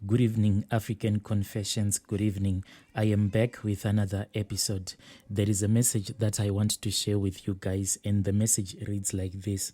Good evening, African Confessions. Good evening. I am back with another episode. There is a message that I want to share with you guys, and the message reads like this.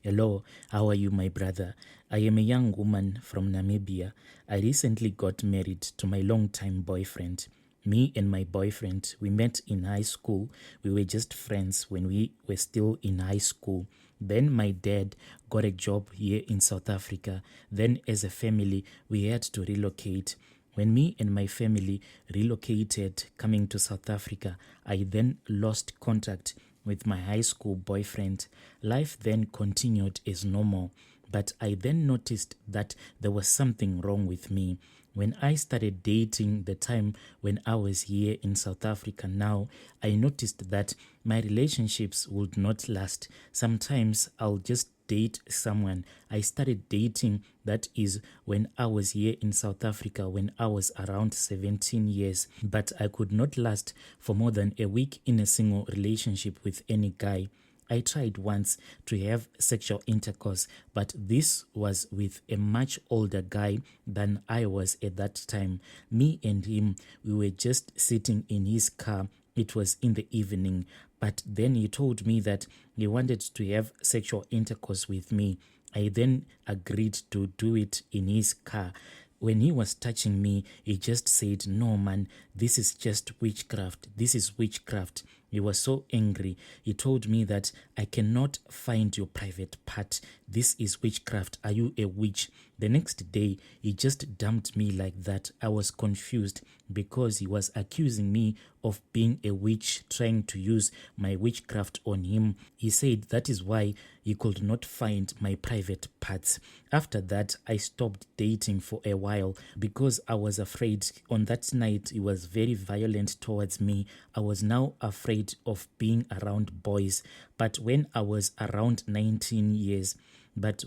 Hello, how are you, my brother? I am a young woman from Namibia. I recently got married to my longtime boyfriend. Me and my boyfriend, we met in high school. We were just friends when we were still in high school. Then my dad got a job here in South Africa. Then as a family, we had to relocate. When me and my family relocated coming to South Africa, I then lost contact with my high school boyfriend. Life then continued as normal, but I then noticed that there was something wrong with me. When I started dating the time when I was here in South Africa now, I noticed that my relationships would not last. Sometimes I'll just date someone. I started dating, that is when I was here in South Africa when I was around 17 years, but I could not last for more than a week in a single relationship with any guy. I tried once to have sexual intercourse, but this was with a much older guy than I was at that time. Me and him, we were just sitting in his car. It was in the evening, but then he told me that he wanted to have sexual intercourse with me. I then agreed to do it in his car. When he was touching me, he just said, "No, man, this is just witchcraft. This is witchcraft." He was so angry. He told me that I cannot find your private part. This is witchcraft. Are you a witch? The next day, he just dumped me like that. I was confused because he was accusing me of being a witch, trying to use my witchcraft on him. He said that is why he could not find my private parts. After that, I stopped dating for a while because I was afraid. On that night, he was very violent towards me. I was now afraid of being around boys. But when I was around 19 years, that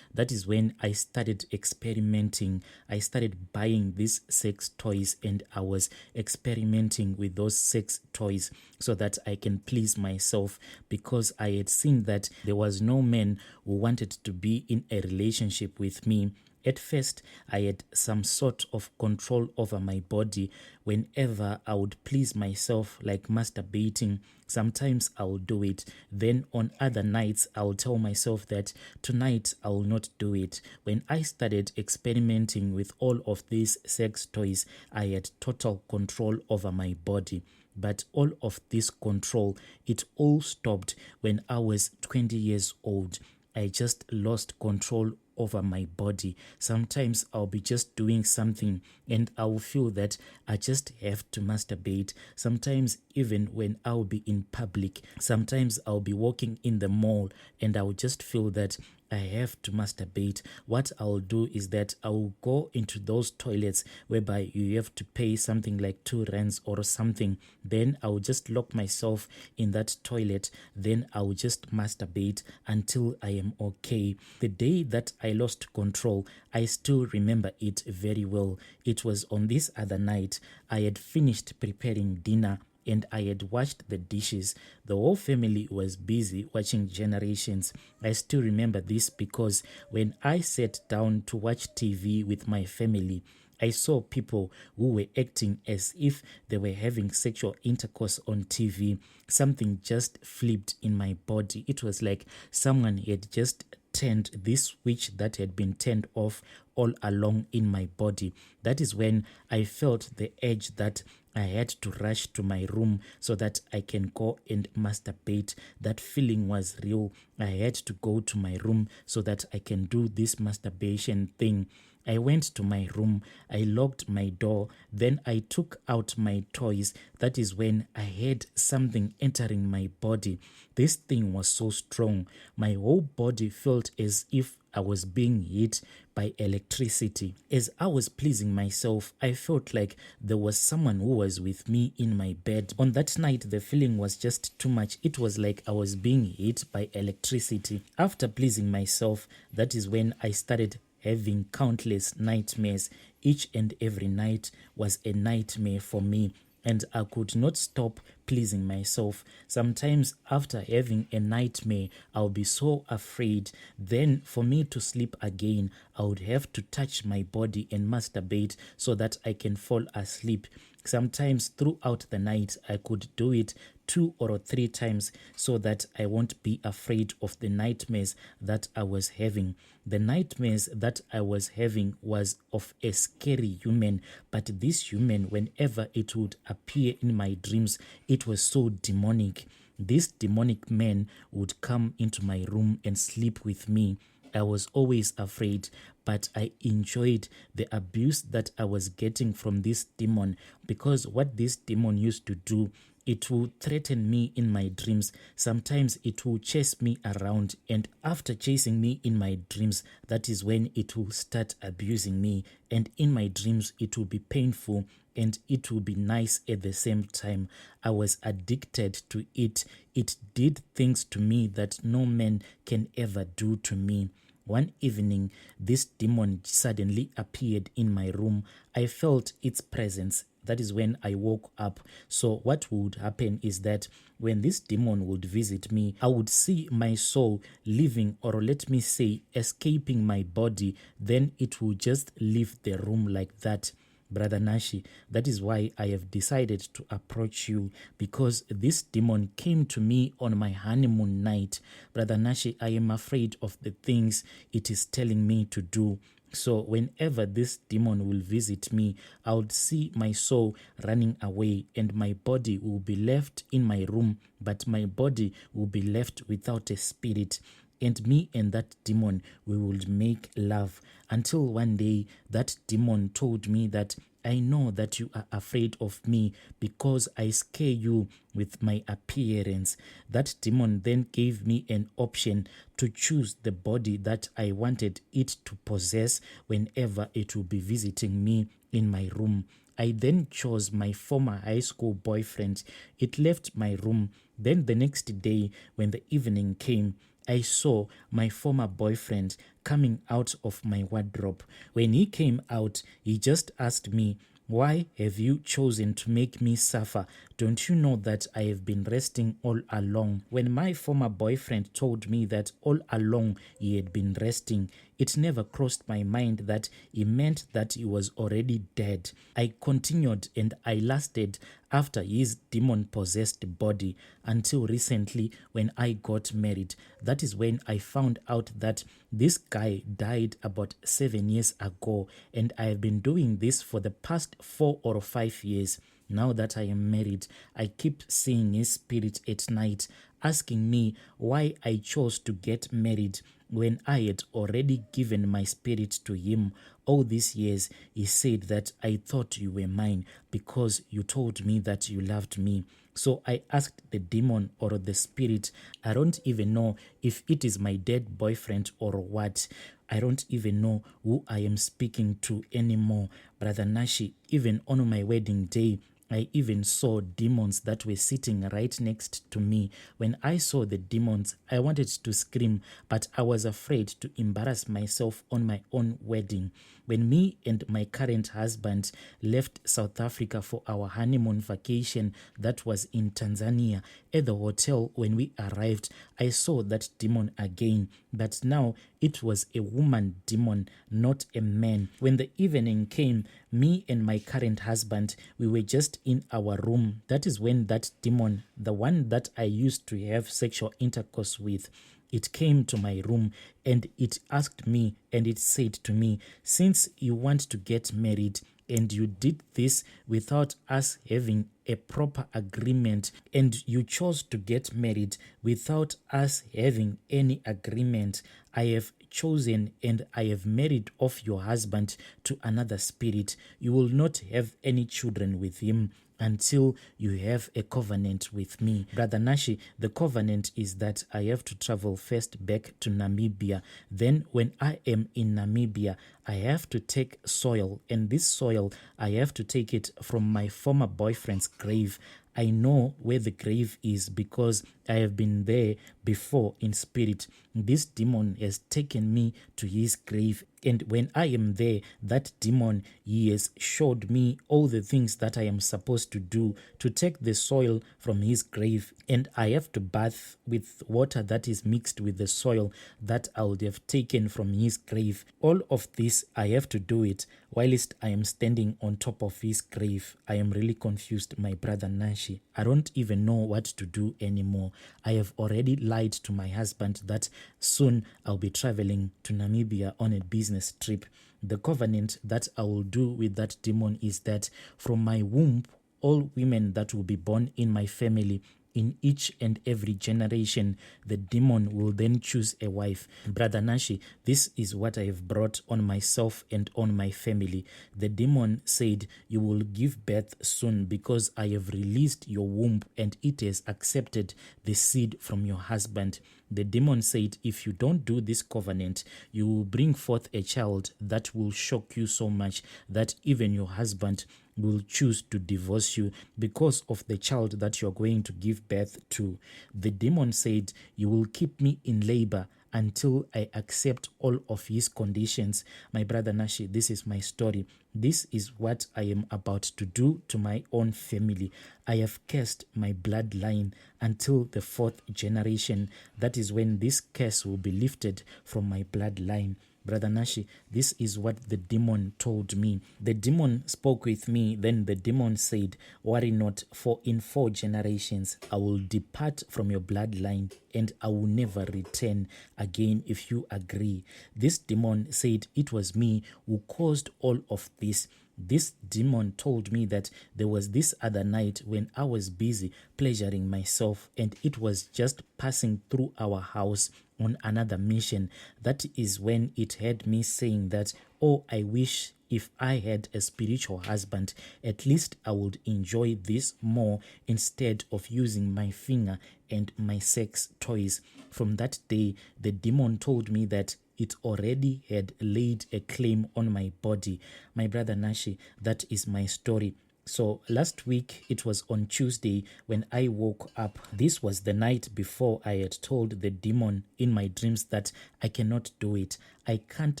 is when I started experimenting. I started buying these sex toys and I was experimenting with those sex toys so that I can please myself, because I had seen that there was no man who wanted to be in a relationship with me. At first, I had some sort of control over my body. Whenever I would please myself, like masturbating, sometimes I will do it. Then on other nights, I will tell myself that tonight I will not do it. When I started experimenting with all of these sex toys, I had total control over my body. But all of this control, it all stopped when I was 20 years old. I just lost control over my body. Sometimes I'll be just doing something and I'll feel that I just have to masturbate. Sometimes even when I'll be in public, sometimes I'll be walking in the mall and I'll just feel that I have to masturbate. What I'll do is that I'll go into those toilets whereby you have to pay something like 2 rands or something. Then I'll just lock myself in that toilet. Then I'll just masturbate until I am okay. The day that I lost control, I still remember it very well. It was on this other night. I had finished preparing dinner and I had washed the dishes. The whole family was busy watching Generations. I still remember this because when I sat down to watch TV with my family, I saw people who were acting as if they were having sexual intercourse on TV. Something just flipped in my body. It was like someone had just turned this switch that had been turned off all along in my body. That is when I felt the urge that I had to rush to my room so that I can go and masturbate. That feeling was real. I had to go to my room so that I can do this masturbation thing. I went to my room, I locked my door, then I took out my toys. That is when I had something entering my body. This thing was so strong. My whole body felt as if I was being hit by electricity. As I was pleasing myself, I felt like there was someone who was with me in my bed. On that night, the feeling was just too much. It was like I was being hit by electricity. After pleasing myself, that is when I started having countless nightmares. Each and every night was a nightmare for me, and I could not stop pleasing myself. Sometimes after having a nightmare, I'll be so afraid. Then for me to sleep again, I would have to touch my body and masturbate so that I can fall asleep. Sometimes throughout the night, I could do it 2 or 3 times so that I won't be afraid of the nightmares that I was having. The nightmares that I was having was of a scary human, but this human, whenever it would appear in my dreams, it was so demonic. This demonic man would come into my room and sleep with me. I was always afraid, but I enjoyed the abuse that I was getting from this demon, because what this demon used to do, it will threaten me in my dreams. Sometimes it will chase me around, and after chasing me in my dreams, that is when it will start abusing me. And in my dreams, it will be painful and it will be nice at the same time. I was addicted to it. It did things to me that no man can ever do to me. One evening, this demon suddenly appeared in my room. I felt its presence. That is when I woke up. So what would happen is that when this demon would visit me, I would see my soul leaving, or let me say escaping my body. Then it would just leave the room like that. Brother Nashi, that is why I have decided to approach you, because this demon came to me on my honeymoon night. Brother Nashi, I am afraid of the things it is telling me to do. So whenever this demon will visit me, I would see my soul running away and my body will be left in my room, but my body will be left without a spirit. And me and that demon, we would make love, until one day that demon told me that I know that you are afraid of me because I scare you with my appearance. That demon then gave me an option to choose the body that I wanted it to possess whenever it will be visiting me in my room. I then chose my former high school boyfriend. It left my room. Then the next day, when the evening came, I saw my former boyfriend coming out of my wardrobe. When he came out, he just asked me, "Why have you chosen to make me suffer? Don't you know that I have been resting all along?" When my former boyfriend told me that all along he had been resting, it never crossed my mind that he meant that he was already dead. I continued and I lasted after his demon-possessed body until recently when I got married. That is when I found out that this guy died about 7 years ago, and I have been doing this for the past 4 or 5 years. Now that I am married, I keep seeing his spirit at night, asking me why I chose to get married when I had already given my spirit to him. All these years, he said that I thought you were mine because you told me that you loved me. So I asked the demon or the spirit, I don't even know if it is my dead boyfriend or what. I don't even know who I am speaking to anymore. Brother Nashi, even on my wedding day, I even saw demons that were sitting right next to me. When I saw the demons, I wanted to scream, but I was afraid to embarrass myself on my own wedding. When me and my current husband left South Africa for our honeymoon vacation that was in Tanzania, at the hotel when we arrived, I saw that demon again, but now it was a woman demon, not a man. When the evening came, me and my current husband, we were just in our room. That is when that demon, the one that I used to have sexual intercourse with, it came to my room and it asked me and it said to me, "Since you want to get married and you did this without us having a proper agreement, and you chose to get married without us having any agreement, I have chosen and I have married off your husband to another spirit. You will not have any children with him until you have a covenant with me." Brother Nashi, the covenant is that I have to travel first back to Namibia. Then when I am in Namibia, I have to take soil, and this soil, I have to take it from my former boyfriend's grave. I know where the grave is because I have been there before in spirit. This demon has taken me to his grave. And when I am there, that demon, he has showed me all the things that I am supposed to do to take the soil from his grave. And I have to bath with water that is mixed with the soil that I would have taken from his grave. All of this, I have to do it whilst I am standing on top of his grave. I am really confused, my brother Nashi. I don't even know what to do anymore. I have already lied to my husband that soon I'll be traveling to Namibia on a business trip. The covenant that I will do with that demon is that from my womb, all women that will be born in my family, in each and every generation, the demon will then choose a wife. Brother Nashi, this is what I have brought on myself and on my family. The demon said, you will give birth soon because I have released your womb and it has accepted the seed from your husband. The demon said, if you don't do this covenant, you will bring forth a child that will shock you so much that even your husband will choose to divorce you because of the child that you're going to give birth to. The demon said, you will keep me in labor until I accept all of his conditions. My brother Nashi, this is my story. This is what I am about to do to my own family. I have cursed my bloodline until the 4th generation. That is when this curse will be lifted from my bloodline. Brother Nashi, this is what the demon told me. The demon spoke with me. Then the demon said, worry not, for in 4 generations I will depart from your bloodline and I will never return again if you agree. This demon said it was me who caused all of this. This demon told me that there was this other night when I was busy pleasuring myself and it was just passing through our house on another mission. That is when it had me saying that, oh, I wish if I had a spiritual husband, at least I would enjoy this more instead of using my finger and my sex toys. From that day, the demon told me that it already had laid a claim on my body. My brother Nashi, that is my story. So last week, it was on Tuesday when I woke up. This was the night before I had told the demon in my dreams that I cannot do it. I can't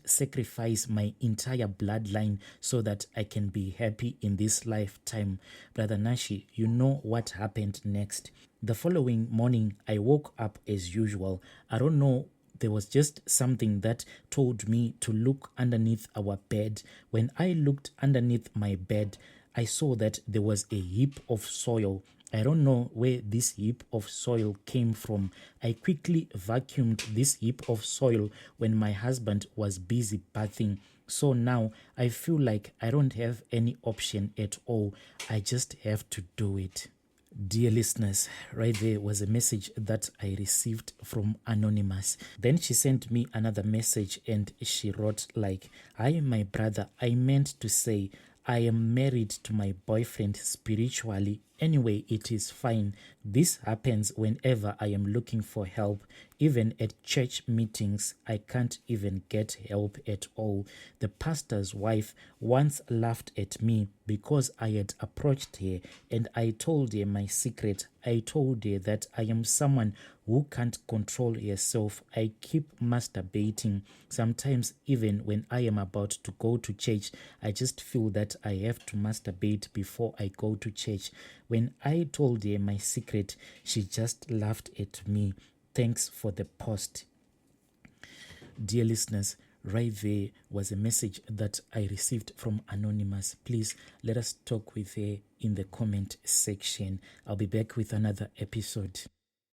sacrifice my entire bloodline so that I can be happy in this lifetime. Brother Nashi, you know what happened next. The following morning, I woke up as usual. I don't know, there was just something that told me to look underneath our bed. When I looked underneath my bed, I saw that there was a heap of soil. I don't know where this heap of soil came from. I quickly vacuumed this heap of soil when my husband was busy bathing. So now I feel like I don't have any option at all. I just have to do it. Dear listeners, right there was a message that I received from Anonymous. Then she sent me another message and she wrote like, hi, my brother, I meant to say I am married to my boyfriend spiritually. Anyway, it is fine. This happens whenever I am looking for help. Even at church meetings, I can't even get help at all. The pastor's wife once laughed at me because I had approached her and I told her my secret. I told her that I am someone who can't control herself. I keep masturbating. Sometimes even when I am about to go to church, I just feel that I have to masturbate before I go to church. When I told her my secret, she just laughed at me. Thanks for the post. Dear listeners, right there was a message that I received from Anonymous. Please let us talk with her in the comment section. I'll be back with another episode.